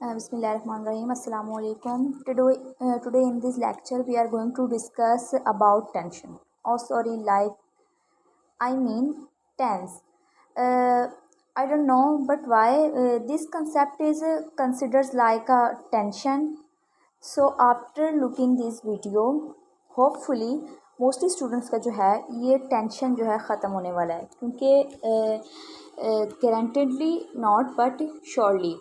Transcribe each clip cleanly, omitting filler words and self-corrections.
Bismillahirrahmanirrahim. Assalamu alaikum. Today in this lecture we are going to discuss about tension. I mean tense. Uh, I don't know, but why this concept is considered like a tension. So after looking this video, hopefully mostly students का जो है ये tension जो है ख़त्म होने वाला है, क्योंकि गारंटेडली नॉट बट श्योरली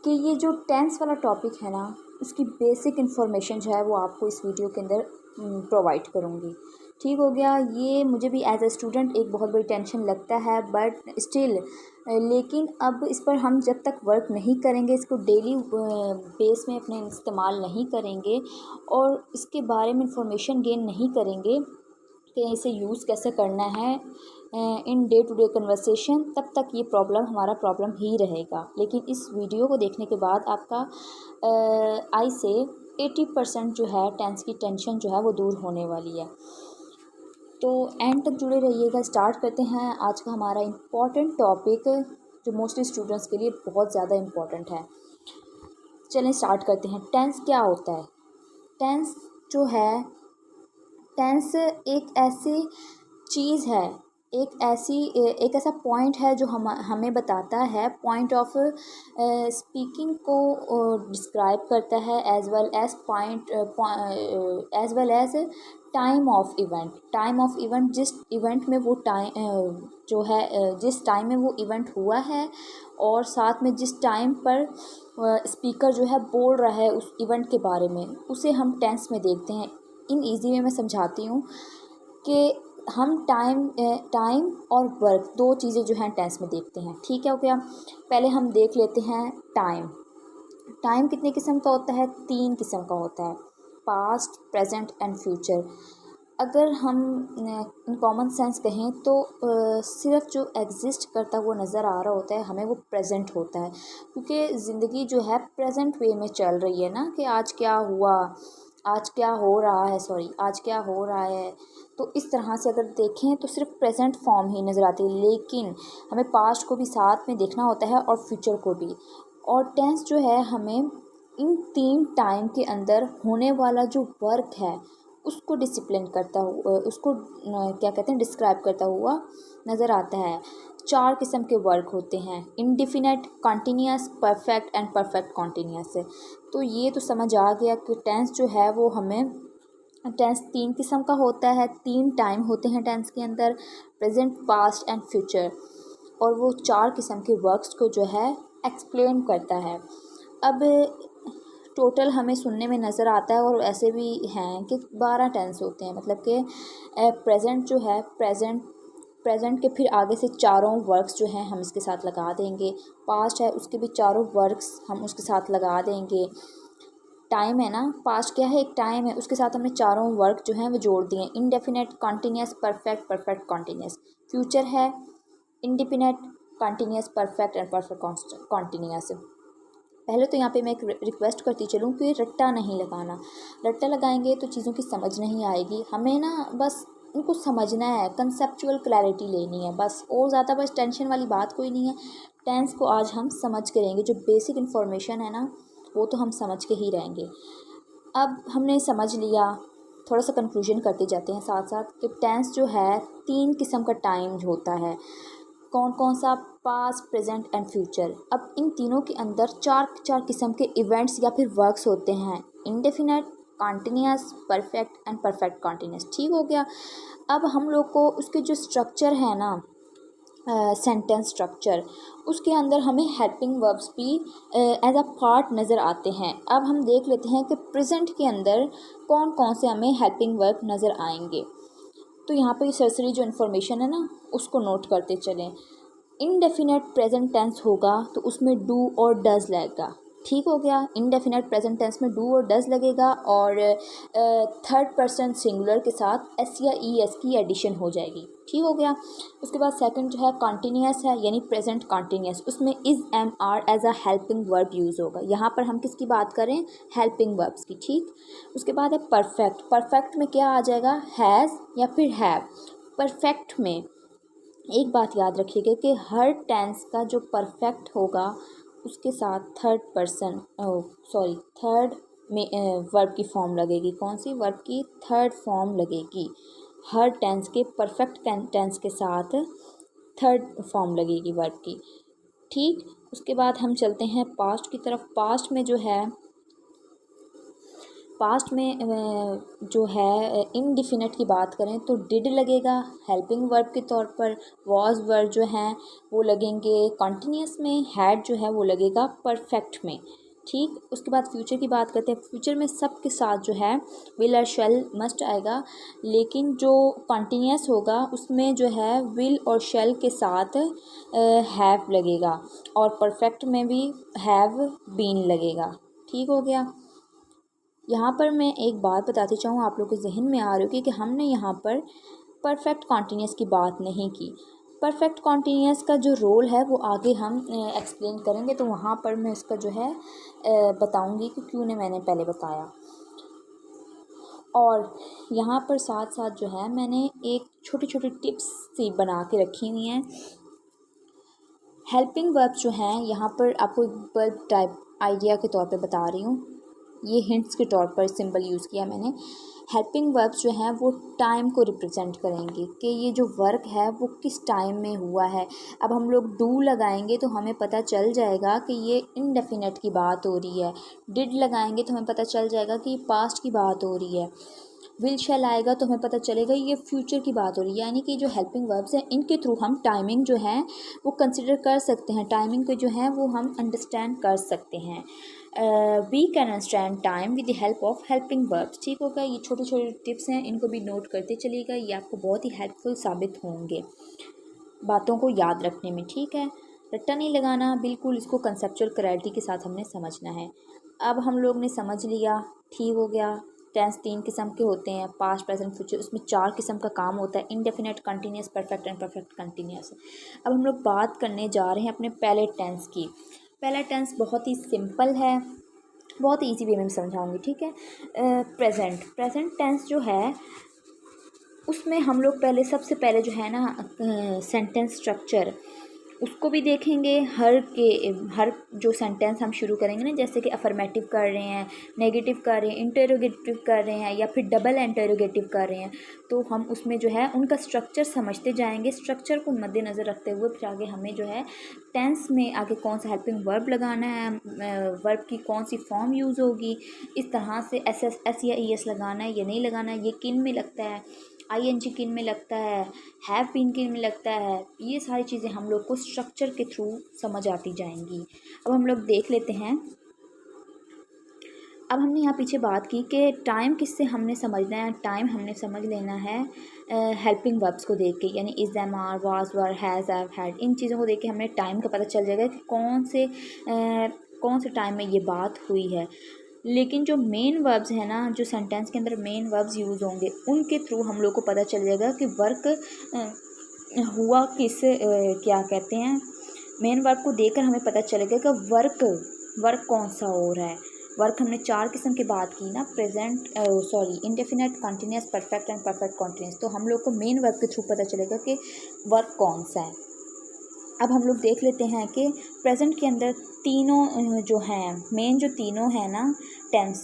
कि ये जो टेंस वाला टॉपिक है ना, उसकी बेसिक इन्फॉर्मेशन जो है वो आपको इस वीडियो के अंदर प्रोवाइड करूँगी। ठीक हो गया। ये मुझे भी एज ए स्टूडेंट एक बहुत बड़ी टेंशन लगता है, बट स्टिल लेकिन अब इस पर हम जब तक वर्क नहीं करेंगे, इसको डेली बेस में अपने इस्तेमाल नहीं करेंगे और इसके बारे में इंफॉर्मेशन गेन नहीं करेंगे कि इसे यूज़ कैसे करना है in day to day conversation, तब तक ये प्रॉब्लम हमारा प्रॉब्लम ही रहेगा। लेकिन इस वीडियो को देखने के बाद आपका आई से 80% जो है टेंस की टेंशन जो है वो दूर होने वाली है। तो एंड तक जुड़े रहिएगा। स्टार्ट करते हैं आज का हमारा इम्पॉर्टेंट टॉपिक, जो मोस्टली स्टूडेंट्स के लिए बहुत ज़्यादा इम्पॉर्टेंट है। चलें स्टार्ट करते हैं। टेंस क्या होता है? टेंस जो है, टेंस एक ऐसी चीज़ है, एक ऐसा पॉइंट है जो हमें बताता है, पॉइंट ऑफ स्पीकिंग को डिस्क्राइब करता है, as well as time of event. जिस इवेंट में वो टाइम जो है, जिस टाइम में वो इवेंट हुआ है और साथ में जिस टाइम पर स्पीकर जो है बोल रहा है उस इवेंट के बारे में, उसे हम टेंस में देखते हैं। इन ईजी वे में समझाती हूँ कि हम टाइम और वर्क दो चीज़ें जो हैं टेंस में देखते हैं। ठीक है, ओके। पहले हम देख लेते हैं टाइम कितने किस्म का होता है? 3 किस्म का होता है, पास्ट, प्रेजेंट एंड फ्यूचर। अगर हम इन कॉमन सेंस कहें तो सिर्फ जो एग्जिस्ट करता हुआ नज़र आ रहा होता है हमें, वो प्रेजेंट होता है, क्योंकि ज़िंदगी जो है प्रेजेंट वे में चल रही है ना, कि आज क्या हुआ, आज क्या हो रहा है। तो इस तरह से अगर देखें तो सिर्फ प्रेजेंट फॉर्म ही नज़र आती है, लेकिन हमें पास्ट को भी साथ में देखना होता है और फ्यूचर को भी। और टेंस जो है हमें इन 3 टाइम के अंदर होने वाला जो वर्क है उसको डिसिप्लिन करता हुआ, उसको डिस्क्राइब करता हुआ नज़र आता है। 4 किस्म के वर्क होते हैं, indefinite, continuous, perfect and perfect continuous. तो ये तो समझ आ गया कि टेंस जो है वो हमें, टेंस 3 किस्म का होता है, 3 टाइम होते हैं टेंस के अंदर, प्रेजेंट, पास्ट एंड फ्यूचर, और वो 4 किस्म के वर्क्स को जो है एक्सप्लेन करता है। अब टोटल हमें सुनने में नज़र आता है, और ऐसे भी हैं कि 12 टेंस होते हैं, मतलब कि प्रेजेंट जो है, प्रेजेंट के फिर आगे से चारों वर्क्स जो हैं हम इसके साथ लगा देंगे। पास्ट है, उसके भी चारों वर्क्स हम उसके साथ लगा देंगे। टाइम है ना, पास्ट क्या है, एक टाइम है, उसके साथ हमने चारों वर्क जो हैं वो जोड़ दिए, indefinite, continuous, perfect, perfect continuous. Future है indefinite, continuous, perfect and perfect continuous. पहले तो यहाँ पे मैं एक रिक्वेस्ट करती चलूँ कि रट्टा नहीं लगाना। रट्टा लगाएंगे तो चीज़ों की समझ नहीं आएगी। हमें ना बस उनको समझना है, कंसेप्चुअल क्लैरिटी लेनी है बस, और ज़्यादा बस टेंशन वाली बात कोई नहीं है। टेंस को आज हम समझ के रहेंगे, जो बेसिक इन्फॉर्मेशन है ना वो तो हम समझ के ही रहेंगे। अब हमने समझ लिया, थोड़ा सा कंक्लूजन करते जाते हैं साथ साथ कि टेंस जो है 3 किस्म का टाइम होता है। कौन कौन सा? Past, present and future. अब इन तीनों के अंदर 4 किस्म के इवेंट्स या फिर वर्क्स होते हैं, indefinite, continuous, perfect and perfect continuous. ठीक हो गया। अब हम लोग को उसके जो स्ट्रक्चर है ना, सेंटेंस स्ट्रक्चर, उसके अंदर हमें हेल्पिंग वर्ब्स भी एज अ पार्ट नज़र आते हैं। अब हम देख लेते हैं कि प्रेजेंट के अंदर कौन कौन से हमें हेल्पिंग वर्ब नज़र आएंगे। तो यहाँ पे सरसरी जो इन्फॉर्मेशन है ना उसको नोट करते चलें। इनडेफिनेट प्रेजेंट टेंस होगा तो उसमें डू और डज लगेगा। ठीक हो गया। इनडेफिनेट प्रेजेंट टेंस में डू और डज लगेगा, और थर्ड पर्सन सिंगुलर के साथ एस या ई एस की एडिशन हो जाएगी। ठीक हो गया। उसके बाद सेकंड जो है कॉन्टीन्यूअस है, यानी प्रेजेंट कॉन्टीन्यूअस, उसमें is am are as a helping verb use होगा। यहाँ पर हम किसकी बात करें? हेल्पिंग वर्ब्स की। ठीक। उसके बाद है परफेक्ट। परफेक्ट में क्या आ जाएगा? हैज़ या फिर हैव। परफेक्ट में एक बात याद रखिएगा कि हर टेंस का जो परफेक्ट होगा उसके साथ थर्ड में वर्ब की फॉर्म लगेगी। कौन सी? वर्ब की थर्ड फॉर्म लगेगी। हर टेंस के परफेक्ट टेंस के साथ थर्ड फॉर्म लगेगी वर्ब की। ठीक, उसके बाद हम चलते हैं पास्ट की तरफ। पास्ट में जो है इनडिफिनिट की बात करें तो डिड लगेगा हेल्पिंग वर्ब के तौर पर। वॉज वर्ब जो हैं वो लगेंगे कॉन्टिन्यूस में। हैड जो है वो लगेगा परफेक्ट में। ठीक, उसके बाद फ्यूचर की बात करते हैं। फ्यूचर में सब के साथ जो है विल और शैल मस्ट आएगा, लेकिन जो कॉन्टिन्यूस होगा उसमें जो है विल और शैल के साथ हैव लगेगा, और परफेक्ट में भी हैव बीन लगेगा। ठीक हो गया। यहाँ पर मैं एक बात बताती चाहूँ, आप लोग के जहन में आ रही होगी कि हमने यहाँ पर परफेक्ट कॉन्टिन्यूस की बात नहीं की। परफेक्ट कॉन्टिन्यूस का जो रोल है वो आगे हम एक्सप्लेन करेंगे, तो वहाँ पर मैं इसका जो है बताऊँगी कि क्यों ने मैंने पहले बताया। और यहाँ पर साथ साथ जो है मैंने एक छोटी छोटी टिप्स सी बना के रखी हुई हैं। हेल्पिंग वर्ब जो हैं यहाँ पर आपको वर्ब टाइप आइडिया के तौर पे बता रही हूँ, ये हिंट्स के तौर पर सिंबल यूज़ किया मैंने। हेल्पिंग वर्ब्स जो हैं वो टाइम को रिप्रेजेंट करेंगे कि ये जो वर्क है वो किस टाइम में हुआ है। अब हम लोग डू लगाएंगे तो हमें पता चल जाएगा कि ये इनडेफिनेट की बात हो रही है। डिड लगाएंगे तो हमें पता चल जाएगा कि पास्ट की बात हो रही है। विल शैल आएगा तो हमें पता चलेगा ये फ्यूचर की बात हो रही है। यानी कि जो हेल्पिंग वर्ब्स हैं इनके थ्रू हम टाइमिंग जो है वो कंसिडर कर सकते हैं, टाइमिंग को जो है वो हम अंडरस्टैंड कर सकते हैं। We can understand time with the help of helping verbs. ठीक होगा। ये छोटे छोटे टिप्स हैं, इनको भी नोट करते चलिएगा, ये आपको बहुत ही हेल्पफुल साबित होंगे बातों को याद रखने में। ठीक है, रट्टा नहीं लगाना, बिल्कुल इसको कंसेप्चुअल क्लैरिटी के साथ हमने समझना है। अब हम लोग ने समझ लिया, ठीक हो गया। टेंस 3 किस्म के होते हैं, पास्ट प्रेजेंट फ्यूचर। उसमें 4 किस्म का काम होता है, indefinite, continuous, perfect and perfect continuous. अब हम लोग बात करने जा रहे हैं अपने पहले टेंस की। पहला टेंस बहुत ही सिंपल है, बहुत ईजी वे में समझाऊंगी। ठीक है। प्रेजेंट टेंस जो है उसमें हम लोग सबसे पहले जो है ना सेंटेंस स्ट्रक्चर उसको भी देखेंगे। हर जो सेंटेंस हम शुरू करेंगे ना, जैसे कि अफर्मेटिव कर रहे हैं, नेगेटिव कर रहे हैं, इंटरोगेटिव कर रहे हैं, या फिर डबल इंटरोगेटिव कर रहे हैं, तो हम उसमें जो है उनका स्ट्रक्चर समझते जाएंगे। स्ट्रक्चर को मद्देनज़र रखते हुए फिर आगे हमें जो है टेंस में आगे कौन सा हेल्पिंग वर्ब लगाना है, वर्ब की कौन सी फॉर्म यूज़ होगी, इस तरह से एस या ई एस लगाना है या नहीं लगाना है, ये किन में लगता है, ING किन में लगता है, हैव बीन किन में लगता है, ये सारी चीज़ें हम लोग को स्ट्रक्चर के थ्रू समझ आती जाएंगी। अब हम लोग देख लेते हैं। अब हमने यहाँ पीछे बात की कि टाइम किससे हमने समझना है। टाइम हमने समझ लेना है हेल्पिंग वर्ब्स को देख के, यानी is, am, are, was, were, has, have, had, इन चीज़ों को देख के हमें टाइम का पता चल जाएगा कि कौन से टाइम में ये बात हुई है। लेकिन जो मेन वर्ब्स हैं ना, जो सेंटेंस के अंदर मेन वर्ब्स यूज़ होंगे, उनके थ्रू हम लोग को पता चल जाएगा कि वर्क हुआ क्या कहते हैं। मेन वर्ब को देखकर हमें पता चलेगा कि वर्क कौन सा हो रहा है। वर्क हमने 4 किस्म की बात की ना, indefinite, continuous, perfect and perfect continuous. तो हम लोग को मेन वर्ब के थ्रू पता चलेगा कि वर्क कौन सा है। अब हम लोग देख लेते हैं कि प्रेजेंट के अंदर तीनों जो हैं, मेन जो तीनों हैं ना tense,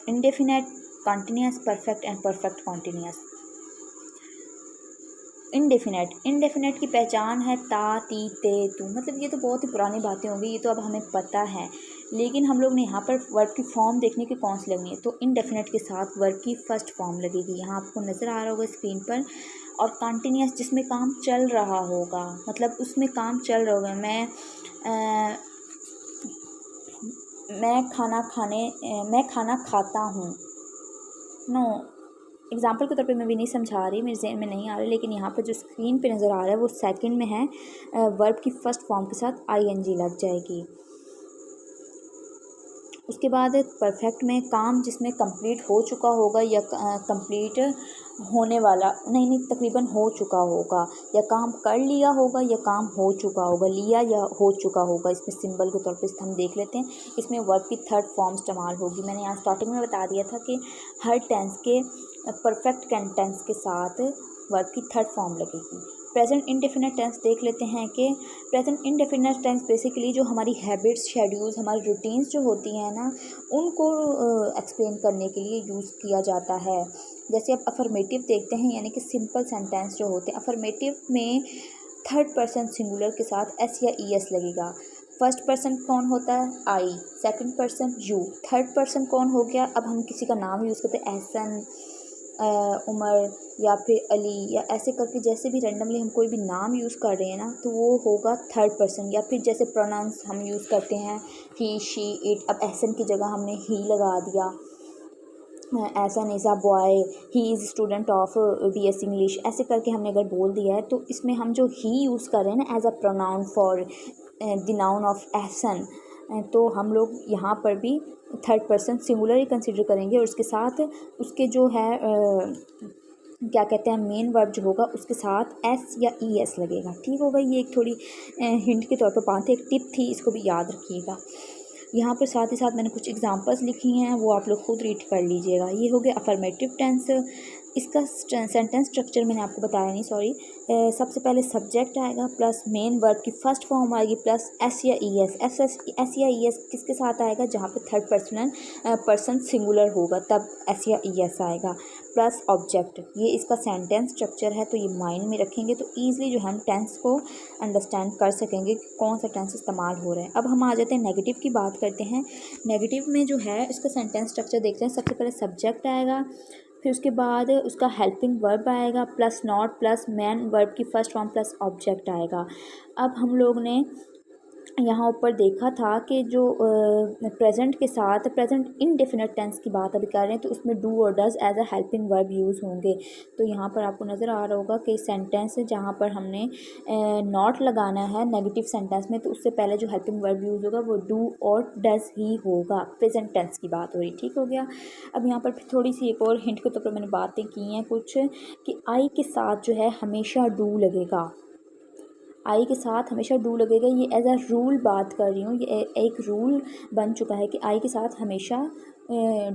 indefinite, continuous, perfect and perfect continuous. Indefinite की पहचान है ता, ती, ते, तू, मतलब ये तो बहुत ही पुरानी बातें होंगी, ये तो अब हमें पता है। लेकिन हम लोग ने यहाँ पर वर्ब की फॉर्म देखने की कौन सी लगनी है, तो इंडेफिनेट के साथ वर्ब की फर्स्ट फॉर्म लगेगी। यहाँ आपको नज़र आ रहा होगा स्क्रीन पर। और कंटिन्यूस जिसमें काम चल रहा होगा, मतलब उसमें काम चल रहा होगा। मैं खाना खाता हूँ। नो, एग्जाम्पल के तौर पे मैं भी नहीं समझा रही, मेरे जहन में नहीं आ रही, लेकिन यहाँ पर जो स्क्रीन पे नज़र आ रहा है वो सेकंड में है। वर्ब की फर्स्ट फॉर्म के साथ ING लग जाएगी। उसके बाद परफेक्ट में काम जिसमें कंप्लीट हो चुका होगा या कंप्लीट होने वाला, नहीं तकरीबन हो चुका होगा, या काम कर लिया होगा या काम हो चुका होगा, लिया या हो चुका होगा। इसमें सिंबल के तौर पे हम देख लेते हैं। इसमें वर्ब की थर्ड फॉर्म इस्तेमाल होगी। मैंने यहाँ स्टार्टिंग में बता दिया था कि हर टेंस के परफेक्ट टेंस के साथ वर्ब की थर्ड फॉर्म लगेगी। प्रेजेंट इंडेफिनिट टेंस देख लेते हैं कि प्रेजेंट इंडेफिनिट टेंस बेसिकली जो हमारी हैबिट्स, शेड्यूल्स, हमारी रूटीन्स जो होती हैं ना, उनको एक्सप्लेन करने के लिए यूज़ किया जाता है। जैसे आप अफर्मेटिव देखते हैं, यानी कि सिंपल सेंटेंस जो होते हैं, अफर्मेटिव में थर्ड पर्सन सिंगुलर के साथ एस या ई एस लगेगा। फर्स्ट पर्सन कौन होता है? I. Second person you. Third person कौन हो गया? अब हम किसी का नाम यूज़ करते हैं, एहसन, उमर या फिर अली, या ऐसे करके जैसे भी रैंडमली हम कोई भी नाम यूज़ कर रहे हैं ना, तो वो होगा थर्ड पर्सन। या फिर जैसे प्रोनाउंस हम यूज़ करते हैं ही, शी, इट, अब एहसन की जगह हमने ही लगा दिया। Ahsan is a boy, he is student of BS English, ऐसे करके हमने अगर बोल दिया है तो इसमें हम जो ही यूज़ कर रहे हैं ना as a pronoun for the noun of Ahsan, तो हम लोग यहाँ पर भी third person singular he consider करेंगे और उसके साथ उसके जो है क्या कहते हैं, मेन वर्ब जो होगा उसके साथ एस या ई एस लगेगा। ठीक होगा, ये एक थोड़ी हिंट के तौर पर बात है, एक टिप थी, इसको भी याद रखिएगा। यहाँ पर साथ ही साथ मैंने कुछ एग्जांपल्स लिखी हैं, वो आप लोग खुद रीड कर लीजिएगा। ये हो गया अफर्मेटिव टेंस। इसका सेंटेंस स्ट्रक्चर मैंने आपको बताया नहीं, सॉरी। सबसे पहले सब्जेक्ट आएगा प्लस मेन वर्ब की फर्स्ट फॉर्म आएगी प्लस एस या ई एस। एस या ई एस किसके साथ आएगा? जहाँ पे थर्ड पर्सन सिंगुलर होगा तब एस या ई एस आएगा, प्लस ऑब्जेक्ट। ये इसका सेंटेंस स्ट्रक्चर है, तो ये माइंड में रखेंगे तो ईजिली जो हम टेंस को अंडरस्टैंड कर सकेंगे कि कौन सा टेंस इस्तेमाल हो रहा है। अब हम आ जाते हैं नेगेटिव की बात करते हैं। नेगेटिव में जो है इसका सेंटेंस स्ट्रक्चर देखते हैं। सबसे पहले सब्जेक्ट आएगा, फिर उसके बाद उसका हेल्पिंग वर्ब आएगा plus not plus man verb की फर्स्ट फॉर्म प्लस ऑब्जेक्ट आएगा। अब हम लोग ने यहाँ ऊपर देखा था कि जो प्रेजेंट के साथ प्रेजेंट इनडेफिनिट टेंस की बात अभी कर रहे हैं, तो उसमें डू और does as a helping verb use होंगे। तो यहाँ पर आपको नज़र आ रहा होगा कि सेंटेंस है जहाँ पर हमने नॉट लगाना है नेगेटिव सेंटेंस में, तो उससे पहले जो हेल्पिंग वर्ब यूज़ होगा वो डू और डज ही होगा। प्रेजेंट टेंस की बात हो रही, ठीक हो गया। अब यहाँ पर थोड़ी सी एक और हिंट के तौर पर मैंने बातें की हैं कुछ, कि आई के साथ जो है हमेशा डू लगेगा। आई के साथ हमेशा डू लगेगा, ये एज अ रूल बात कर रही हूँ, ये एक रूल बन चुका है कि आई के साथ हमेशा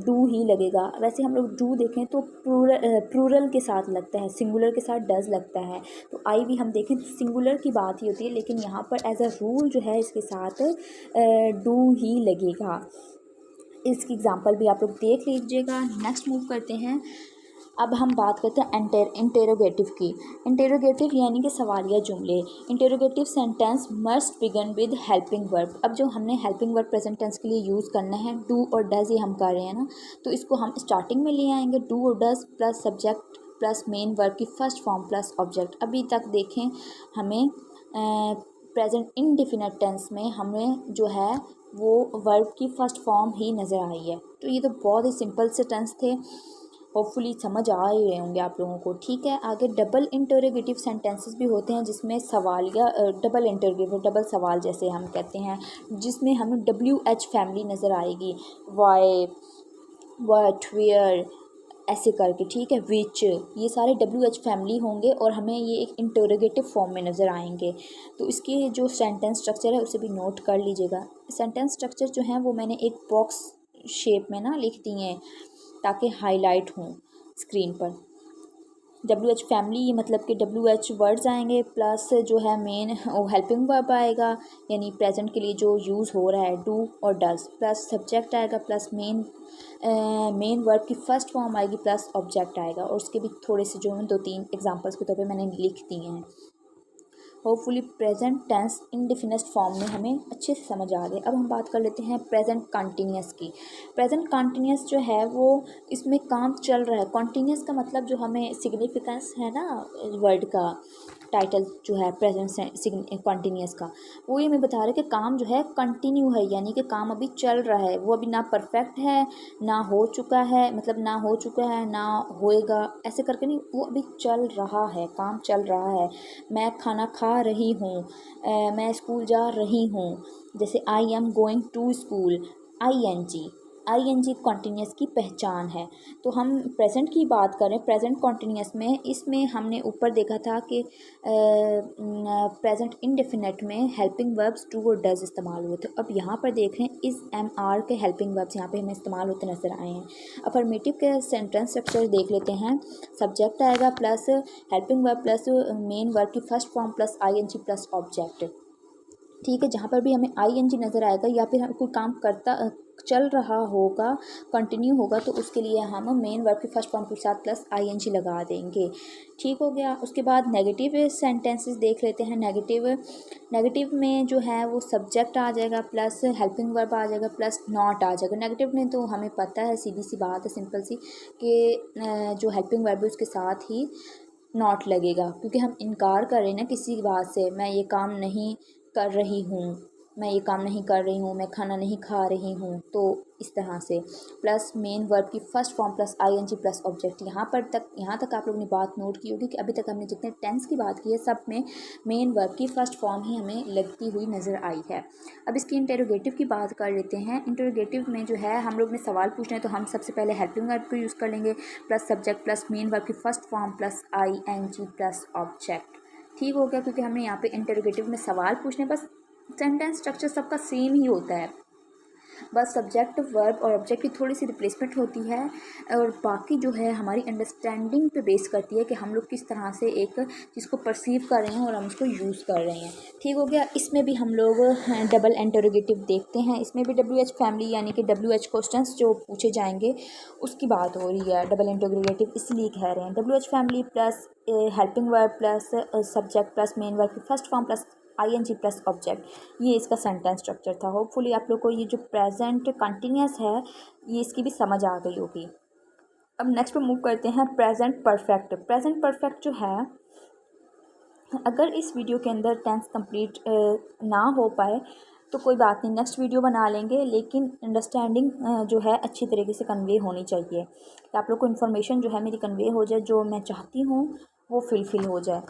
डू ही लगेगा। वैसे हम लोग डू देखें तो प्लूरल के साथ लगता है, सिंगुलर के साथ डज लगता है, तो आई भी हम देखें तो सिंगुलर की बात ही होती है, लेकिन यहाँ पर एज अ रूल जो है इसके साथ डू ही लगेगा। इसकी एग्जांपल भी आप लोग देख लीजिएगा। नेक्स्ट मूव करते हैं। अब हम बात करते हैं इंटेरोगेटिव की। इंटेरोगेटिव यानी कि सवालिया जुमले। Interrogative sentence must begin with helping verb. अब जो हमने हेल्पिंग वर्ब प्रेजेंट टेंस के लिए यूज़ करना है, डू और डज ये हम कर रहे हैं ना, तो इसको हम स्टार्टिंग में ले आएंगे, डू और does plus subject plus main verb की फर्स्ट फॉर्म प्लस ऑब्जेक्ट। अभी तक देखें हमें प्रेजेंट इनडेफिनिट टेंस में हमें जो है वो वर्ब की फर्स्ट फॉर्म ही नज़र आई है। तो ये तो बहुत ही सिंपल से टेंस थे, होपफुली समझ आ ही रहे होंगे आप लोगों को। ठीक है, आगे डबल इंटरोगेटिव सेंटेंसेस भी होते हैं, जिसमें सवाल या डबल इंटरोगेटिव, डबल सवाल जैसे हम कहते हैं, जिसमें हमें WH फैमिली नज़र आएगी, वाई, व्हाट, वेयर, ऐसे करके, ठीक है, विच, ये सारे WH फैमिली होंगे और हमें ये एक इंटरोगेटिव फॉर्म में नज़र आएंगे। तो इसके जो सेंटेंस स्ट्रक्चर है उसे भी नोट कर लीजिएगा। सेंटेंस स्ट्रक्चर जो है वो मैंने एक बॉक्स शेप में ना लिख दिए हैं ताकि हाईलाइट हों स्क्रीन पर। WH फैमिली, ये मतलब कि WH वर्ड्स आएंगे प्लस जो है मेन वो हेल्पिंग वर्ब आएगा, यानी प्रेजेंट के लिए जो यूज़ हो रहा है डू और डज, प्लस सब्जेक्ट आएगा प्लस मेन वर्ब की फर्स्ट फॉर्म आएगी प्लस ऑब्जेक्ट आएगा। और उसके भी थोड़े से जो 2-3 एग्जांपल्स के तौर पे मैंने लिख दिए हैं। Hopefully present tense indefinite form में हमें अच्छे से समझ आ गए। अब हम बात कर लेते हैं प्रेजेंट कंटिन्यूस की। प्रेजेंट कंटिन्यूस जो है वो इसमें काम चल रहा है। कंटिन्यूस का मतलब जो हमें सिग्निफिकेंस है ना वर्ड का, टाइटल जो है प्रेजेंट कंटिन्यूस का, वो ये मैं बता रहा कि काम जो है कंटिन्यू है, यानी कि काम अभी चल रहा है, वो अभी ना परफेक्ट है ना हो चुका है, मतलब ना हो चुका है ना होएगा, ऐसे करके नहीं, वो अभी चल रहा है, काम चल रहा है। मैं खाना खा रही हूँ, मैं स्कूल जा रही हूँ, जैसे I am going to school, ING। ING continuous की पहचान है। तो हम प्रेजेंट की बात करें, प्रेजेंट कॉन्टीन्यूस में इसमें हमने ऊपर देखा था कि प्रेजेंट इंडेफिनिट में हेल्पिंग वर्ब्स डू और डज इस्तेमाल हुए थे। अब यहाँ पर देख रहे हैं इस एम आर के हेल्पिंग वर्ब्स यहाँ पे हमें इस्तेमाल होते नज़र आए हैं। अफर्मेटिव के सेंटेंस स्ट्रक्चर देख लेते हैं। सब्जेक्ट आएगा plus helping verb plus main verb की first form plus ING plus object. ठीक है, जहाँ पर भी हमें आईएनजी नज़र आएगा या फिर हम कोई काम चल रहा होगा, कंटिन्यू होगा, तो उसके लिए हम मेन वर्ब की फर्स्ट फॉर्म के साथ प्लस आईएनजी लगा देंगे। ठीक हो गया। उसके बाद नेगेटिव सेंटेंसेस देख लेते हैं। नेगेटिव में जो है वो सब्जेक्ट आ जाएगा प्लस हेल्पिंग वर्ब आ जाएगा प्लस नॉट आ जाएगा। नेगेटिव में तो हमें पता है, सीधी सी बात है, सिंपल सी, कि जो हेल्पिंग वर्ब है उसके साथ ही नॉट लगेगा, क्योंकि हम इनकार कर रहे हैं ना किसी बात से। मैं ये काम नहीं कर रही हूँ, मैं ये काम नहीं कर रही हूँ, मैं खाना नहीं खा रही हूँ, तो इस तरह से प्लस मेन वर्ब की first form plus ING plus object. यहाँ तक आप लोगों ने बात नोट की होगी कि अभी तक हमने जितने टेंस की बात की है सब में मेन वर्ब की फर्स्ट फॉर्म ही हमें लगती हुई नज़र आई है। अब इसकी इंटेरोगेटिव की बात कर लेते हैं। इंटेरोगेटिव में जो है हम लोग ने सवाल पूछना है, तो हम सबसे पहले हेल्पिंग वर्ब को यूज़ कर लेंगे plus subject plus main verb की first form plus ING plus object. ठीक हो गया, क्योंकि हमने यहाँ पे इंटेरोगेटिव में सवाल पूछने, बस सेंटेंस स्ट्रक्चर सबका सेम ही होता है, बस सब्जेक्ट वर्ब और ऑब्जेक्ट की थोड़ी सी रिप्लेसमेंट होती है, और बाकी जो है हमारी अंडरस्टैंडिंग पे बेस करती है कि हम लोग किस तरह से एक चीज़ को परसीव कर रहे हैं और हम उसको यूज़ कर रहे हैं। ठीक हो गया। इसमें भी हम लोग डबल इंटरोगेटिव देखते हैं। इसमें भी WH फैमिली यानी कि WH क्वेश्चंस जो पूछे जाएंगे उसकी बात हो रही है। डबल इंटरोगेटिव इसलिए कह रहे हैं। WH family plus helping verb plus subject plus main verb की first form plus ING plus object, ये इसका सेंटेंस स्ट्रक्चर था। होपफुली आप लोग को ये जो प्रेजेंट कंटिन्यूस है ये इसकी भी समझ आ गई होगी। अब नेक्स्ट पे मूव करते हैं प्रेजेंट परफेक्ट। प्रेजेंट परफेक्ट जो है, अगर इस वीडियो के अंदर टेंस कंप्लीट ना हो पाए तो कोई बात नहीं, नेक्स्ट वीडियो बना लेंगे, लेकिन अंडरस्टैंडिंग जो है अच्छी तरीके से कन्वे होनी चाहिए, कि आप लोग को इन्फॉर्मेशन जो है मेरी कन्वे हो जाए, जो मैं चाहती हूँ वो फिल हो जाए।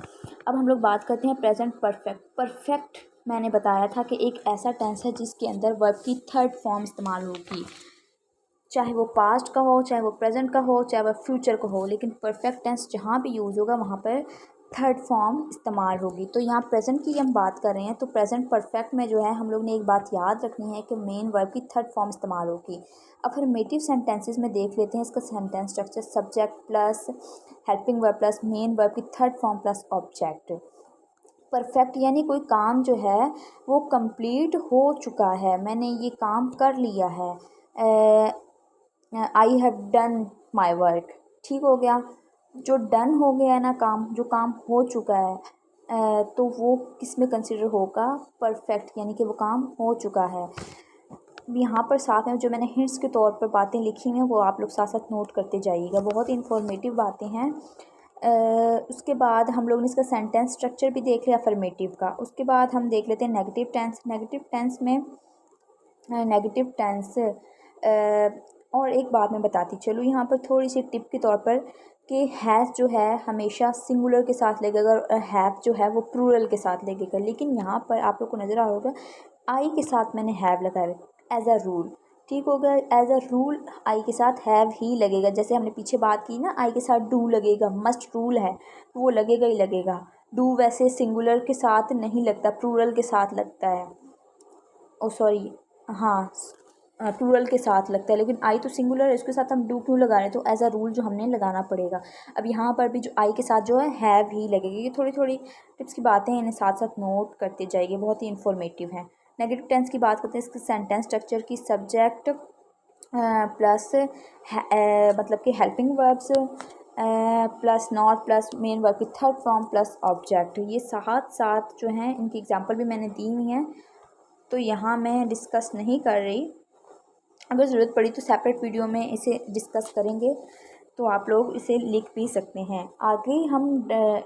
अब हम लोग बात करते हैं प्रेजेंट परफेक्ट। परफेक्ट मैंने बताया था कि एक ऐसा टेंस है जिसके अंदर वर्ब की थर्ड फॉर्म इस्तेमाल होगी, चाहे वो पास्ट का हो, चाहे वो प्रेजेंट का हो, चाहे वो फ्यूचर का हो, लेकिन परफेक्ट टेंस जहाँ भी यूज़ होगा वहाँ पर थर्ड फॉर्म इस्तेमाल होगी। तो यहाँ प्रेजेंट की हम बात कर रहे हैं, तो प्रेजेंट परफेक्ट में जो है हम लोग ने एक बात याद रखनी है कि मेन वर्ब की थर्ड फॉर्म इस्तेमाल होगी। अफर्मेटिव सेंटेंसेस में देख लेते हैं इसका sentence structure. Subject plus helping verb plus main verb की third form plus object. Perfect यानी कोई काम जो है वो कंप्लीट हो चुका है, मैंने ये काम कर लिया है, I have done my work. ठीक हो गया। जो डन हो गया है ना काम, जो काम हो चुका है, तो वो किस में कंसिडर होगा? परफेक्ट, यानी कि वो काम हो चुका है। यहाँ पर साथ में जो मैंने हिंट्स के तौर पर बातें लिखी हैं वो आप लोग साथ साथ नोट करते जाइएगा, बहुत ही इंफॉर्मेटिव बातें हैं। उसके बाद हम लोग ने इसका सेंटेंस स्ट्रक्चर भी देख लिया अफर्मेटिव का। उसके बाद हम देख लेते हैं नेगेटिव टेंस। नेगेटिव टेंस में नेगेटिव टेंस और एक बात मैं बताती चलूँ यहाँ पर थोड़ी सी टिप के तौर पर, कि हैज़ जो है हमेशा सिंगुलर के साथ लगेगा और हैव जो है वो प्लूरल के साथ लगेगा, लेकिन यहाँ पर आप लोग को नज़र आ होगा आई के साथ मैंने हैव लगा है एज अ रूल। ठीक हो गया। एज अ रूल आई के साथ हैव ही लगेगा, जैसे हमने पीछे बात की ना, आई के साथ डू लगेगा, मस्ट रूल है तो वो लगेगा ही लगेगा। डू वैसे सिंगुलर के साथ नहीं लगता, प्लूरल के साथ लगता है। ओ सॉरी, हाँ, प्लूरल के साथ लगता है, लेकिन आई तो सिंगुलर है, इसके साथ हम डू क्यों लगा रहे हैं? तो एज अ रूल जो हमने लगाना पड़ेगा। अब यहाँ पर भी जो आई के साथ जो है हैव ही लगेगी। ये थोड़ी थोड़ी टिप्स की बातें हैं, इन्हें साथ साथ नोट करते जाइए, बहुत ही इन्फॉर्मेटिव है। नेगेटिव टेंस की बात करते हैं, इसके सेंटेंस स्ट्रक्चर की। सब्जेक्ट प्लस मतलब कि helping verbs plus not plus main verb की थर्ड फॉर्म प्लस ऑब्जेक्ट, ये साथ साथ जो हैं इनकी एग्जांपल भी मैंने दी हुई हैं, तो यहाँ मैं डिस्कस नहीं कर रही। अगर ज़रूरत पड़ी तो सेपरेट वीडियो में इसे डिस्कस करेंगे, तो आप लोग इसे लिख भी सकते हैं। आगे हम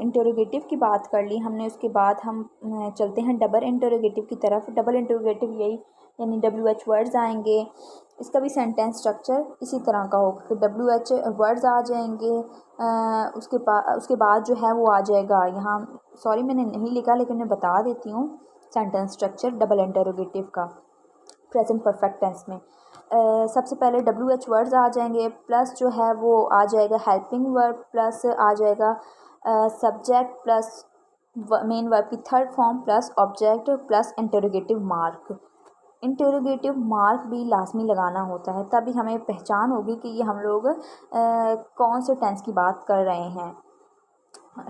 इंटरोगेटिव की बात कर ली हमने, उसके बाद हम चलते हैं डबल इंटरोगेटिव की तरफ। डबल इंटरोगेटिव यही यानी WH वर्ड्स आएंगे। इसका भी सेंटेंस स्ट्रक्चर इसी तरह का होगा कि WH वर्ड्स आ जाएंगे, उसके बाद जो है वो आ जाएगा यहाँ, सॉरी मैंने नहीं लिखा लेकिन मैं बता देती हूँ सेंटेंस स्ट्रक्चर डबल इंटरोगेटिव का। प्रेजेंट परफेक्ट टेंस में सबसे पहले WH वर्ड्स आ जाएंगे, प्लस जो है वो आ जाएगा हेल्पिंग वर्ब, प्लस आ जाएगा सब्जेक्ट, प्लस मेन वर्ब की third form, plus object, plus interrogative mark. Interrogative mark भी लाजमी लगाना होता है, तभी हमें पहचान होगी कि ये हम लोग कौन से टेंस की बात कर रहे हैं।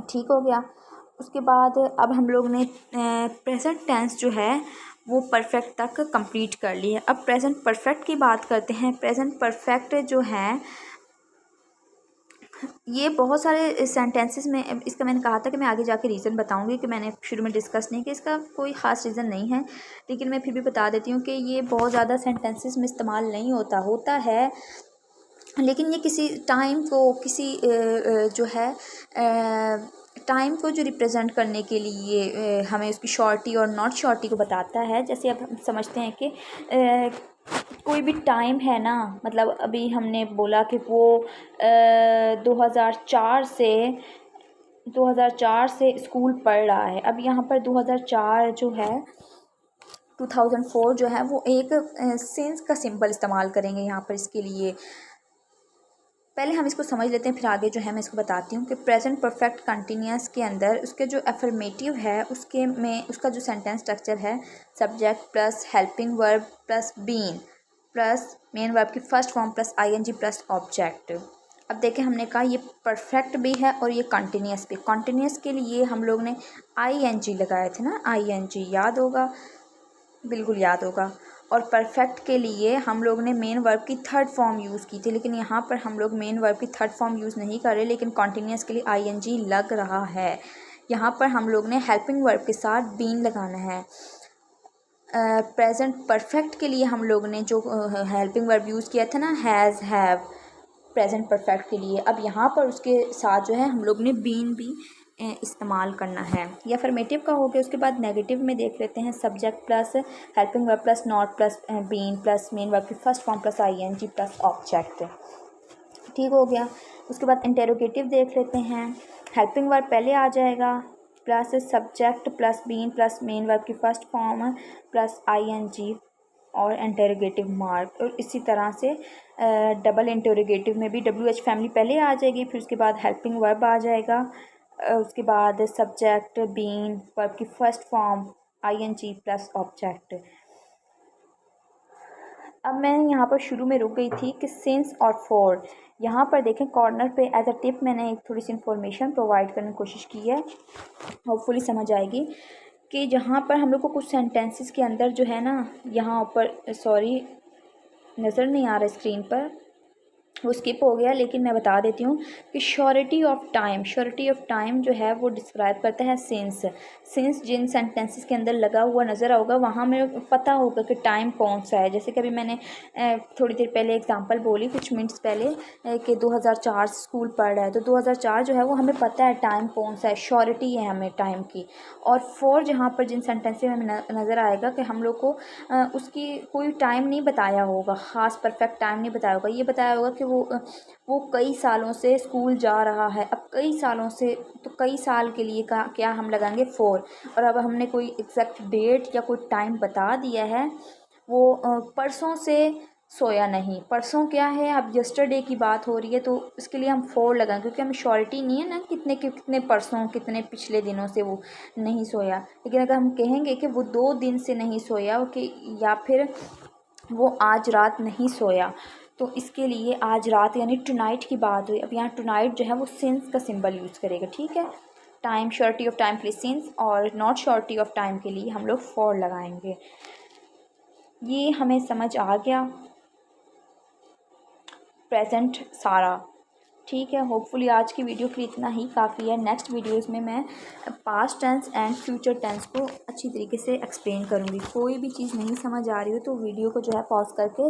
ठीक हो गया। उसके बाद अब हम लोग ने प्रेजेंट टेंस जो है वो परफेक्ट तक कंप्लीट कर ली है। अब प्रेजेंट परफेक्ट की बात करते हैं। प्रेजेंट परफेक्ट जो है ये बहुत सारे सेंटेंसेस में, इसका मैंने कहा था कि मैं आगे जाके रीज़न बताऊंगी, कि मैंने शुरू में डिस्कस नहीं कि इसका कोई ख़ास रीज़न नहीं है, लेकिन मैं फिर भी बता देती हूँ कि ये बहुत ज़्यादा सेंटेंसेस में इस्तेमाल नहीं होता है, लेकिन ये किसी टाइम को, किसी जो है टाइम को जो रिप्रेजेंट करने के लिए हमें उसकी शॉर्टी और नॉट शॉर्टी को बताता है। जैसे अब हम समझते हैं कि कोई भी टाइम है ना, मतलब अभी हमने बोला कि वो 2004 से स्कूल पढ़ रहा है। अब यहाँ पर 2004 जो है 2004 जो है वो एक सिंस का सिंबल इस्तेमाल करेंगे यहाँ पर इसके लिए। पहले हम इसको समझ लेते हैं, फिर आगे जो है मैं इसको बताती हूँ कि प्रेजेंट परफेक्ट कंटिन्यूस के अंदर उसके जो अफर्मेटिव है उसके में उसका जो सेंटेंस स्ट्रक्चर है subject plus helping verb plus been plus main verb की first form plus ING plus object. अब देखें, हमने कहा ये परफेक्ट भी है और ये कंटिन्यूस भी। कंटिन्यूस के लिए हम लोग ने ING लगाए थे ना, ING याद होगा, बिल्कुल याद होगा। और परफेक्ट के लिए हम लोग ने मेन वर्ब की थर्ड फॉर्म यूज़ की थी, लेकिन यहाँ पर हम लोग मेन वर्ब की थर्ड फॉर्म यूज़ नहीं कर रहे, लेकिन कॉन्टीन्यूस के लिए ING लग रहा है। यहाँ पर हम लोग ने हेल्पिंग वर्ब के साथ बीन लगाना है। प्रेजेंट परफेक्ट के लिए हम लोग ने जो हेल्पिंग वर्ब यूज़ किया था ना, हैज़, हैव, प्रेजेंट परफेक्ट के लिए, अब यहाँ पर उसके साथ जो है हम लोग ने बीन भी इस्तेमाल करना है। ये अफर्मेटिव का हो गया। उसके बाद नेगेटिव में देख लेते हैं, subject plus helping verb plus not plus been plus main verb की first form plus ING plus object. ठीक हो गया। उसके बाद इंटेरोगेटिव देख लेते हैं। हेल्पिंग वर्ब पहले आ जाएगा plus subject plus been plus main verb की फर्स्ट फॉर्म प्लस ING और इंटेरोगेटिव मार्क। और इसी तरह से डबल इंटेरोगेटिव में भी WH फैमिली पहले आ जाएगी, फिर उसके बाद हेल्पिंग वर्ब आ जाएगा, उसके बाद सब्जेक्ट बीन वर्ब की first form ING plus object. अब मैं यहाँ पर शुरू में रुक गई थी कि सिंस और फॉर। यहाँ पर देखें कॉर्नर पे एज अ टिप मैंने एक थोड़ी सी इन्फॉर्मेशन प्रोवाइड करने की कोशिश की है, होपफुली समझ आएगी। कि जहाँ पर हम लोग को कुछ सेंटेंसेस के अंदर जो है ना, यहाँ ऊपर सॉरी नज़र नहीं आ रहा स्क्रीन पर, वो स्किप हो गया, लेकिन मैं बता देती हूँ कि श्योरिटी ऑफ टाइम जो है वो डिस्क्राइब करता है सिंस जिन सेंटेंसेस के अंदर लगा हुआ नज़र होगा वहाँ में पता होगा कि टाइम कौन सा है। जैसे कि अभी मैंने थोड़ी देर पहले एग्जांपल बोली, कुछ मिनट्स पहले, कि 2004 से स्कूल पढ़ रहा है, तो 2004 जो है वो हमें पता है टाइम कौन सा है, श्योरिटी है हमें टाइम की। और फॉर जहाँ पर जिन सेंटेंसेस में हमें नज़र आएगा कि हम लोग को उसकी कोई टाइम नहीं बताया होगा, ख़ास परफेक्ट टाइम नहीं बताया होगा, ये बताया होगा कि वो कई सालों से स्कूल जा रहा है। अब कई सालों से, तो कई साल के लिए का क्या हम लगाएंगे फॉर। और अब हमने कोई एग्जैक्ट डेट या कोई टाइम बता दिया है, वो परसों से सोया नहीं, परसों क्या है, अब यस्टरडे की बात हो रही है, तो इसके लिए हम फॉर लगाएंगे, क्योंकि हमें श्योरिटी नहीं है ना कितने परसों, कितने पिछले दिनों से वो नहीं सोया। लेकिन अगर हम कहेंगे कि वो 2 दिन से नहीं सोया, कि या फिर वो आज रात नहीं सोया, तो इसके लिए आज रात यानी टुनाइट की बात हुई। अब यहाँ टुनाइट जो है वो सिंस का सिंबल यूज़ करेगा। ठीक है, टाइम, श्योरिटी ऑफ टाइम के लिए सिंस, और नॉट श्योरिटी ऑफ टाइम के लिए हम लोग फॉर लगाएंगे। ये हमें समझ आ गया प्रेजेंट सारा। ठीक है, होपफुली आज की वीडियो के लिए इतना ही काफ़ी है। नेक्स्ट वीडियोस में मैं past tense and future tense को अच्छी तरीके से एक्सप्लेन करूँगी। कोई भी चीज़ नहीं समझ आ रही हो तो वीडियो को जो है पॉज करके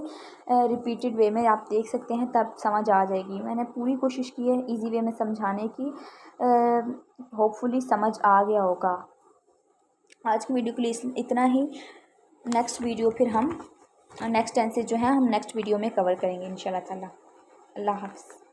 रिपीटेड वे में आप देख सकते हैं, तब समझ आ जाएगी। मैंने पूरी कोशिश की है ईजी वे में समझाने की, होपफुली समझ आ गया होगा। आज की वीडियो के लिए इतना ही। नेक्स्ट वीडियो फिर हम नेक्स्ट टेंसेज जो है हम नेक्स्ट वीडियो में कवर करेंगे इंशाल्लाह ताला। अल्लाह हाफ़िज़।